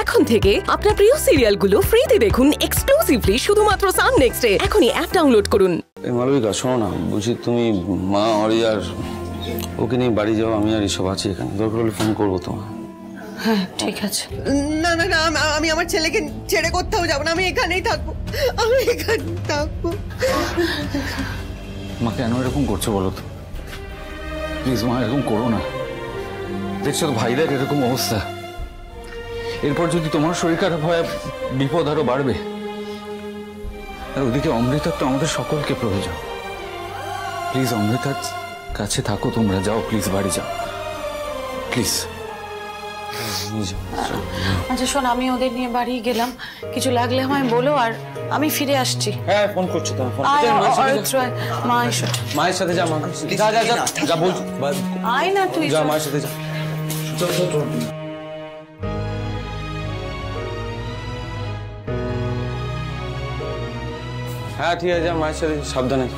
এখন থেকে আপনার প্রিয় সিরিয়ালগুলো ফ্রিতে দেখুন এক্সক্লুসিভলি শুধুমাত্র সান নেক্সটে। এখনই অ্যাপ ডাউনলোড করুন। মালবিকা শোনো না, বলছি তুমি মা অরি আর ওকে নিয়ে বাড়ি যাও, আমি আর এসব আছি এখানে, দরকার হলে ফোন করবো তোমার। হ্যাঁ ঠিক আছে। না না না, আমি আমার ছেলেকে ছেড়ে কোথাও যাবো না, আমি এখানেই থাকবো, আমি এখানেই থাকবো। মা কেন এরকম করছো বলো তো? প্লিজ মা, এরকম করো না। দেখছো তো ভাইদের এরকম অবস্থা, এরপর যদি তোমার শরীর খারাপ হয় বিপদ আরো বাড়বে। আর ওদিকে অমৃতার তো আমাদের সকলকে প্রয়োজন। প্লিজ অমৃতার কাছে থাকো, তোমরা যাও প্লিজ, বাড়ি যাও প্লিজ। আচ্ছা শোন, আমি ওদের নিয়ে বাড়ি গেলাম, কিছু লাগলে আমায় বলো, আর আমি ফিরে আসছি। হ্যাঁ ফোন করছো তো, মায়ের সাথে যা, মা যা যা যা যা বলছো, আয় না তুই, যা মায়ের সাথে যা। হ্যাঁ ঠিক আছে, যা মায়ের সাথে, সাবধানে।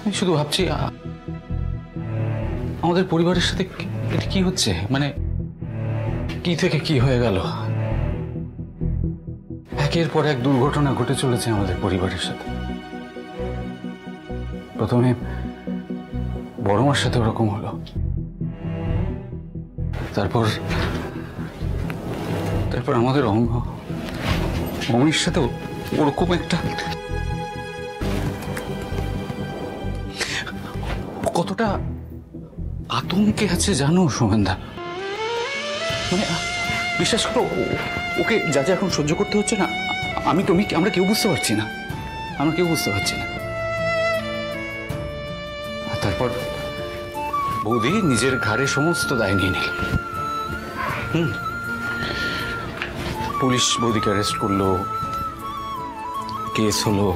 আমি শুধু ভাবছি আমাদের পরিবারের সাথে এটা কি হচ্ছে, মানে কি থেকে কি হয়ে গেল। একের পর এক দুর্ঘটনা ঘটে চলেছে আমাদের পরিবারের সাথে। প্রথমে বড় মার সাথে ওরকম হলো, তারপর আমাদের অমির সাথে ওরকম একটা। কতটা আতঙ্কে আছে জানো সুমেন্দা, মানে বিশ্বাস করো, ওকে যা যা এখন সহ্য করতে হচ্ছে না, আমরা কেউ বুঝতে পারছি না, আর তারপর বৌদি নিজের ঘাড়ে সমস্ত দায় নিয়ে নিল। পুলিশ বৌদিকে অ্যারেস্ট করলো, কেস হলো,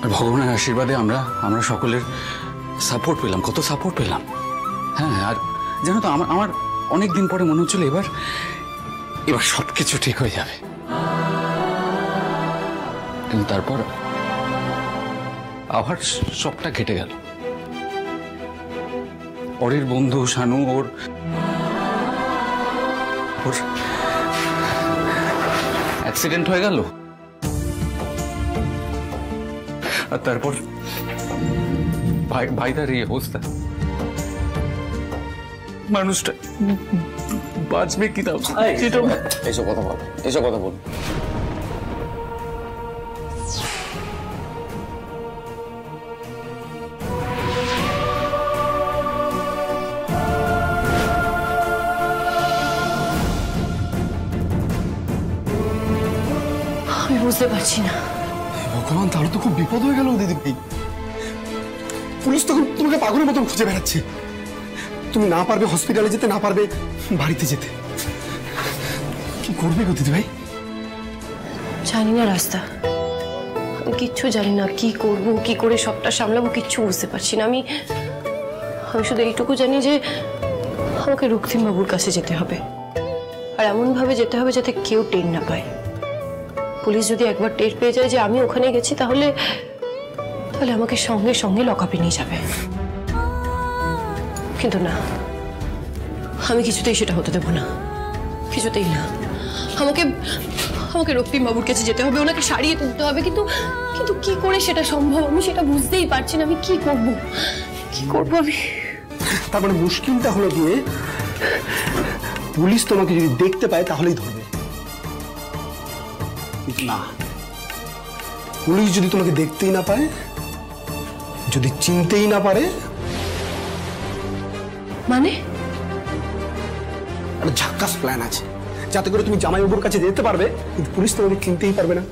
আর ভগবানের আশীর্বাদে আমরা সকলের সাপোর্ট পেলাম, কত সাপোর্ট পেলাম। হ্যাঁ, আর জানো তো আমার অনেক দিন পরে মনে হচ্ছিল এবার সবকিছু ঠিক হয়ে যাবে, কিন্তু তারপর আবার সবটা ঘেটে গেল। অরির বন্ধু শানু ওর অ্যাক্সিডেন্ট হয়ে গেল, আর তারপর ভাইদার এই অবস্থা। মানুষটা বাঁচবে কি না, এসব কথা বল। আমি বুঝতে পারছি না। ভগবান, তাহলে তো খুব বিপদ হয়ে গেল দিদি ভাই। পুলিশ তখন তোমাকে পাগলের মতন খুঁজে বেড়াচ্ছে। তুমি না পারবে হসপিটালে যেতে, না পারবে বাড়িতে যেতে। কি করবে গো দিদি ভাই? জানি না রাস্তা, আমি কিচ্ছু জানি না, কি করব, কি করে সবটা সামলাবো কিচ্ছু বুঝতে পারছি না। আমি শুধু এইটুকু জানি যে আমাকে রক্তিম বাবুর কাছে যেতে হবে, আর এমন ভাবে যেতে হবে যাতে কেউ টের না পায়। পুলিশ যদি একবার টের পেয়ে যায় যে আমি ওখানে গেছি, তাহলে আমাকে সঙ্গে সঙ্গে লকআপে নিয়ে যাবে। কিন্তু না, আমি কিছুতেই সেটা হতে দেব না, কিছুতেই না। আমাকে রক্তিম বাবুর কাছে যেতে হবে, ওনাকে সারিয়ে তুলতে হবে, কিন্তু কি করে সেটা সম্ভব আমি সেটা বুঝতেই পারছি না। আমি কি করব আমি? তার মানে মুশকিলটা হলো গিয়ে, পুলিশ তোমাকে যদি দেখতে পায় তাহলেই ধরবে। না, পুলিশ যদি তোমাকে দেখতেই না পায়, যদি চিনতেই না পারে, মানে একটা ঝাক্কাস প্ল্যান আছে যাতে করে তুমি জামাইবাবুর কাছে যেতে পারবে, কিন্তু পুলিশ তোমাকে চিনতেই পারবে না।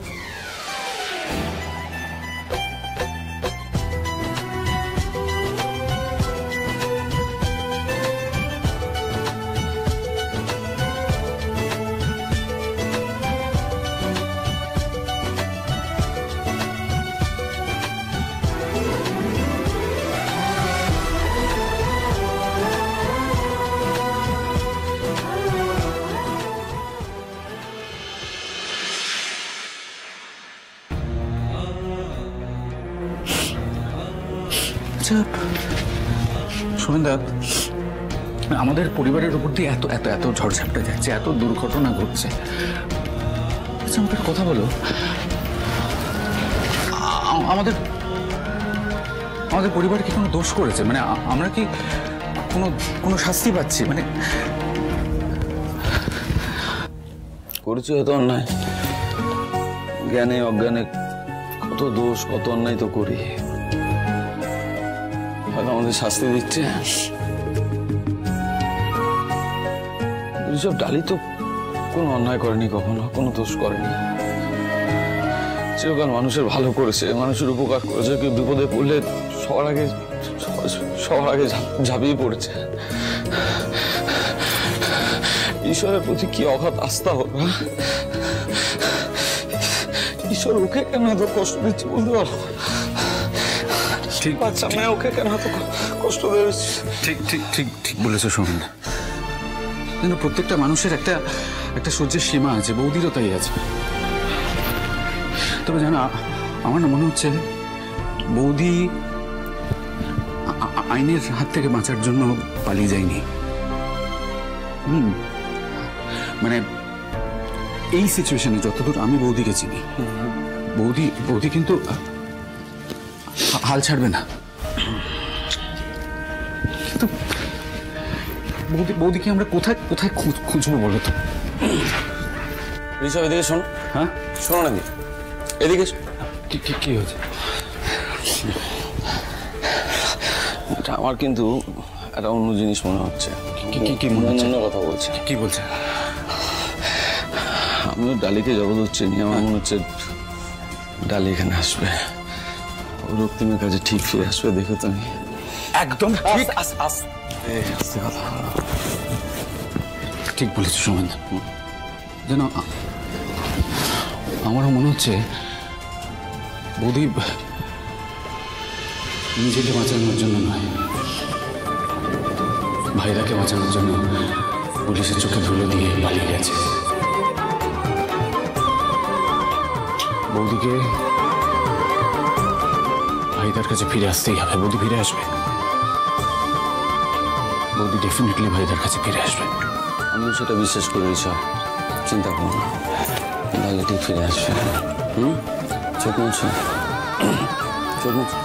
আচ্ছা সোমেনদা, আমাদের পরিবারের উপর দিয়ে এত এত এত ঝড়ঝাপটা যাচ্ছে, এত দুর্ঘটনা ঘটছে, আচ্ছা আমাকে একটা কথা বলো, আমাদের আমাদের পরিবার কি কোনো দোষ করেছে? মানে আমরা কি কোনো শাস্তি পাচ্ছি? মানে করেছি হয়তো অন্যায়, জ্ঞানে অজ্ঞানে কত দোষ কত অন্যায় তো করি, হয়তো আমাদের শাস্তি দিচ্ছে। ঋষভ ডালি তো কোনো অন্যায় করেনি, কখনো কোনো দোষ করেনি, চিরকাল মানুষের ভালো করেছে, মানুষের উপকার করেছে। কেউ বিপদে পড়লে সবার আগে ঝাঁপিয়ে পড়েছে। ঈশ্বরের প্রতি কি অগাধ আস্থা ওর, ঈশ্বর ওকে কেন এত কষ্ট দিচ্ছে বলতে পারো? ঠিক বাচ্চা মেয়ে, ওকে কেন এত কষ্ট দিচ্ছে? ঠিক ঠিক ঠিক ঠিক বলেছো সোমেন, কিন্তু প্রত্যেকটা মানুষের একটা একটা সহ্যের সীমা আছে, বৌদিরও তাই আছে। তবে জানো, আমার না মনে হচ্ছে বৌদি আইনের হাত থেকে বাঁচার জন্য পালিয়ে যায়নি। মানে এই সিচুয়েশনে যতদূর আমি বৌদিকে চিনি, বৌদি কিন্তু হাল ছাড়বে না। কিন্তু বৌদিকে আমরা কোথায় কোথায় খুঁজবো বলো তো? ঋষভ এদিকে শোনো। হ্যাঁ শোনো না, এদিকে কি হয়েছে? আমার কিন্তু একটা অন্য জিনিস মনে হচ্ছে। কি মনে হচ্ছে? অন্য কথা বলছে। কি বলছে? আমিও ডালিকে জবরদস্ত চিনি, আমার মনে হচ্ছে ডালি এখানে আসবে, ও রক্তিমের কাছে ঠিক ফিরে আসবে। দেখো তুমি, একদম ঠিক আস্তে কথা ঠিক বলেছো সোমেন। যেন আমারও মনে হচ্ছে বৌদি নিজেকে বাঁচানোর জন্য নয়, ভাইরাকে বাঁচানোর জন্য পুলিশের চোখে ধুলো দিয়ে পালিয়ে গেছে। বৌদিকে ভাইদার কাছে ফিরে আসতেই হবে। বৌদি ফিরে আসবে, বৌদি ডেফিনেটলি ভাইদার কাছে ফিরে আসবে। আমি সেটা বিশ্বাস করি ঋষভ, চিন্তা করো না, ডালি ঠিক ফিরে আসবে। চোখ মুছো, চোখ মুছো।